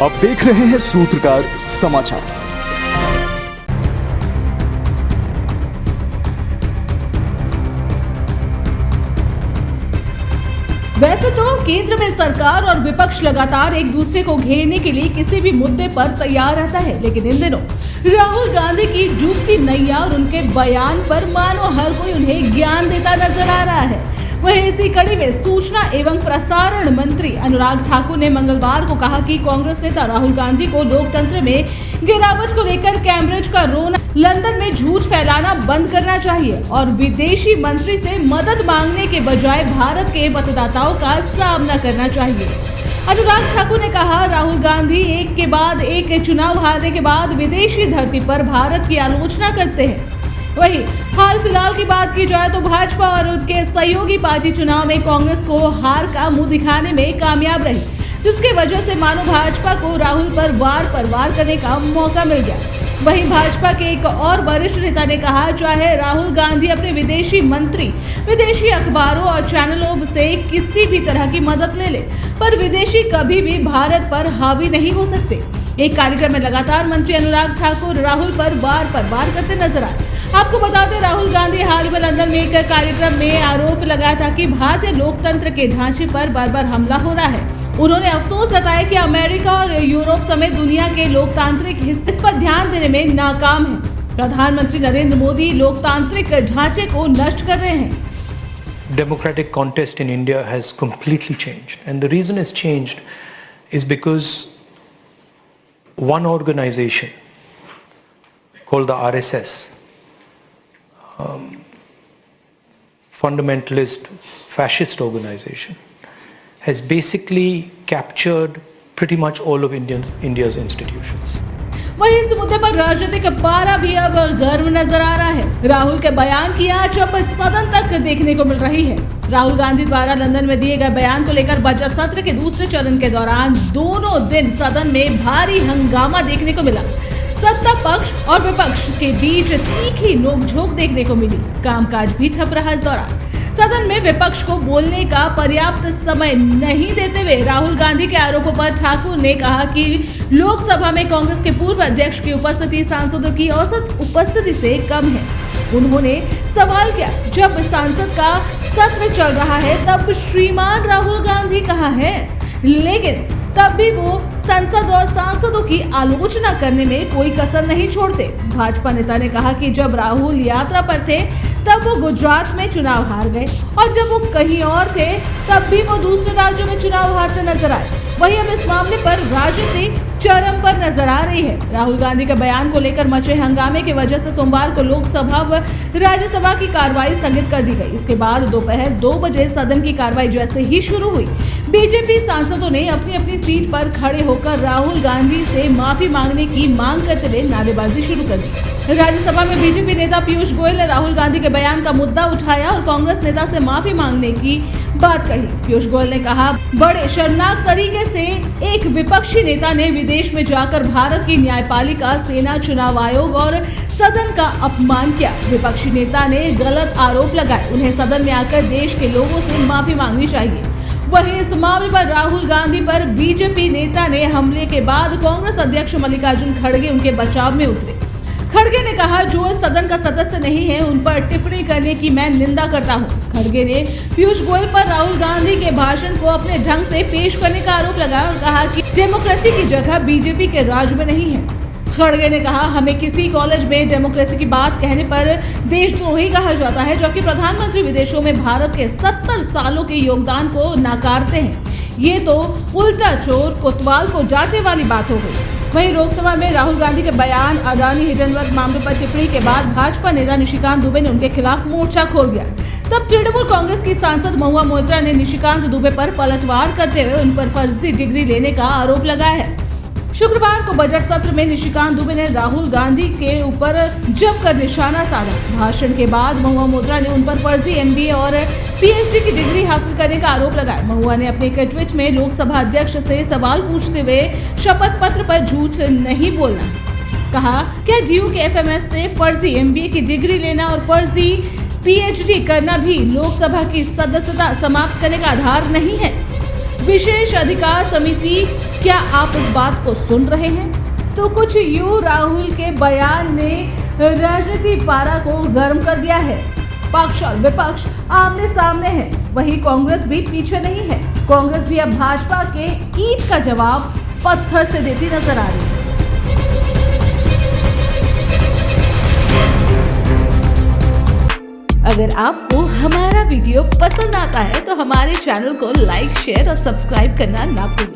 आप देख रहे हैं सूत्रकार समाचार। वैसे तो केंद्र में सरकार और विपक्ष लगातार एक दूसरे को घेरने के लिए किसी भी मुद्दे पर तैयार रहता है, लेकिन इन दिनों राहुल गांधी की डूबती नैया और उनके बयान पर मानो हर कोई उन्हें ज्ञान देता नजर आ रहा है। वहीं इसी कड़ी में सूचना एवं प्रसारण मंत्री अनुराग ठाकुर ने मंगलवार को कहा कि कांग्रेस नेता राहुल गांधी को लोकतंत्र में गिरावट को लेकर कैम्ब्रिज का रोना, लंदन में झूठ फैलाना बंद करना चाहिए और विदेशी मंत्री से मदद मांगने के बजाय भारत के मतदाताओं का सामना करना चाहिए। अनुराग ठाकुर ने कहा, राहुल गांधी एक के बाद एक चुनाव हारने के बाद विदेशी धरती पर भारत की आलोचना करते हैं। वहीं हाल फिलहाल की बात की जाए तो भाजपा और उनके सहयोगी पार्टी चुनाव में कांग्रेस को हार का मुंह दिखाने में कामयाब रही, जिसके वजह से मानो भाजपा को राहुल पर वार करने का मौका मिल गया। वहीं भाजपा के एक और वरिष्ठ नेता ने कहा, चाहे राहुल गांधी अपने विदेशी मंत्री, विदेशी अखबारों और चैनलों से किसी भी तरह की मदद ले ले, पर विदेशी कभी भी भारत पर हावी नहीं हो सकते। एक कार्यक्रम में लगातार मंत्री अनुराग ठाकुर राहुल पर वार करते नजर आए। आपको बता दें, राहुल गांधी हाल में लंदन में एक कार्यक्रम में आरोप लगाया था कि भारतीय लोकतंत्र के ढांचे पर बार हमला हो रहा है। उन्होंने अफसोस जताया कि अमेरिका और यूरोप समेत दुनिया के लोकतांत्रिक हिस्से इस पर ध्यान देने में नाकाम है। प्रधानमंत्री नरेंद्र मोदी लोकतांत्रिक ढांचे को नष्ट कर रहे हैं। Democratic contest in India has completely changed, and the reason it's changed is because one organization called the RSS, fundamentalist fascist organization, has basically captured pretty much all of India's institutions. वहीं इस मुद्दे पर राजनीतिक पारा भी अब गर्म नजर आ रहा है। राहुल के बयान की आंच अब सदन तक देखने को मिल रही है। राहुल गांधी द्वारा लंदन में दिए गए बयान को लेकर बजट सत्र के दूसरे चरण के दौरान दोनों दिन सदन में भारी हंगामा देखने को मिला। सत्ता पक्ष और विपक्ष के बीच तीखी नोकझोंक देखने को मिली। कामकाज भी ठप रहा। इस दौरान सदन में विपक्ष को बोलने का पर्याप्त समय नहीं देते हुए राहुल गांधी के आरोपों पर ठाकुर ने कहा कि लोकसभा में कांग्रेस के पूर्व अध्यक्ष की उपस्थिति सांसदों की औसत उपस्थिति से कम है। उन्होंने सवाल किया, जब सांसद का सत्र चल रहा है तब श्रीमान राहुल गांधी कहाँ है? लेकिन तब भी वो संसद और सांसदों की आलोचना करने में कोई कसर नहीं छोड़ते। भाजपा नेता ने कहा कि जब राहुल यात्रा पर थे तब वो गुजरात में चुनाव हार गए और जब वो कहीं और थे तब भी वो दूसरे राज्यों में चुनाव हारते नजर आए। वहीं अब इस मामले पर राजनीति चरम पर नजर आ रही है। राहुल गांधी के बयान को लेकर मचे हंगामे की वजह से सोमवार को लोकसभा व राज्यसभा की कार्रवाई स्थगित कर दी गई। इसके बाद दोपहर 2 बजे सदन की कार्रवाई जैसे ही शुरू हुई, बीजेपी सांसदों ने अपनी अपनी सीट पर खड़े होकर राहुल गांधी से माफी मांगने की मांग करते हुए नारेबाजी शुरू कर दी। राज्यसभा में बीजेपी नेता पीयूष गोयल ने राहुल गांधी के बयान का मुद्दा उठाया और कांग्रेस नेता से माफी मांगने की बात कही। पीयूष गोयल ने कहा, बड़े शर्मनाक तरीके से एक विपक्षी नेता ने विदेश में जाकर भारत की न्यायपालिका, सेना, चुनाव आयोग और सदन का अपमान किया। विपक्षी नेता ने गलत आरोप लगाए। उन्हें सदन में आकर देश के लोगों से माफी मांगनी चाहिए। वहीं इस मामले पर राहुल गांधी पर बीजेपी नेता ने हमले के बाद कांग्रेस अध्यक्ष मल्लिकार्जुन खड़गे उनके बचाव में उतरे। खड़गे ने कहा, जो इस सदन का सदस्य नहीं है उन पर टिप्पणी करने की मैं निंदा करता हूं। खड़गे ने पीयूष गोयल पर राहुल गांधी के भाषण को अपने ढंग से पेश करने का आरोप लगाया और कहा कि डेमोक्रेसी की जगह बीजेपी के राज में नहीं है। खड़गे ने कहा, हमें किसी कॉलेज में डेमोक्रेसी की बात कहने पर देशद्रोही कहा जाता है, जबकि प्रधानमंत्री विदेशों में भारत के 70 सालों के योगदान को नकारते हैं। ये तो उल्टा चोर कोतवाल को डांटे वाली बात हो गई। वहीं लोकसभा में राहुल गांधी के बयान, अदानी हिंडनबर्ग मामले पर टिप्पणी के बाद भाजपा नेता निशिकांत दुबे ने उनके खिलाफ मोर्चा खोल दिया। तब तृणमूल कांग्रेस की सांसद महुआ मोइत्रा ने निशिकांत दुबे पर पलटवार करते हुए उन पर फर्जी डिग्री लेने का आरोप लगाया है। शुक्रवार को बजट सत्र में निशिकांत दुबे ने राहुल गांधी के ऊपर जमकर निशाना साधा। भाषण के बाद महुआ मोइत्रा ने उन पर फर्जी MBA और PhD की डिग्री हासिल करने का आरोप लगाया। महुआ ने अपने एक ट्वीट में लोकसभा अध्यक्ष से सवाल पूछते हुए शपथ पत्र पर झूठ नहीं बोलना कहा, क्या DU के FMS से फर्जी MBA की डिग्री लेना और फर्जी PhD करना भी लोकसभा की सदस्यता समाप्त करने का आधार नहीं है? विशेष अधिकार समिति क्या आप इस बात को सुन रहे हैं? तो कुछ यूं राहुल के बयान ने राजनीति पारा को गर्म कर दिया है। पक्ष और विपक्ष आमने सामने है, वहीं कांग्रेस भी पीछे नहीं है। कांग्रेस भी अब भाजपा के ईंट का जवाब पत्थर से देती नजर आ रही है। अगर आपको हमारा वीडियो पसंद आता है तो हमारे चैनल को लाइक, शेयर और सब्सक्राइब करना ना भूलें।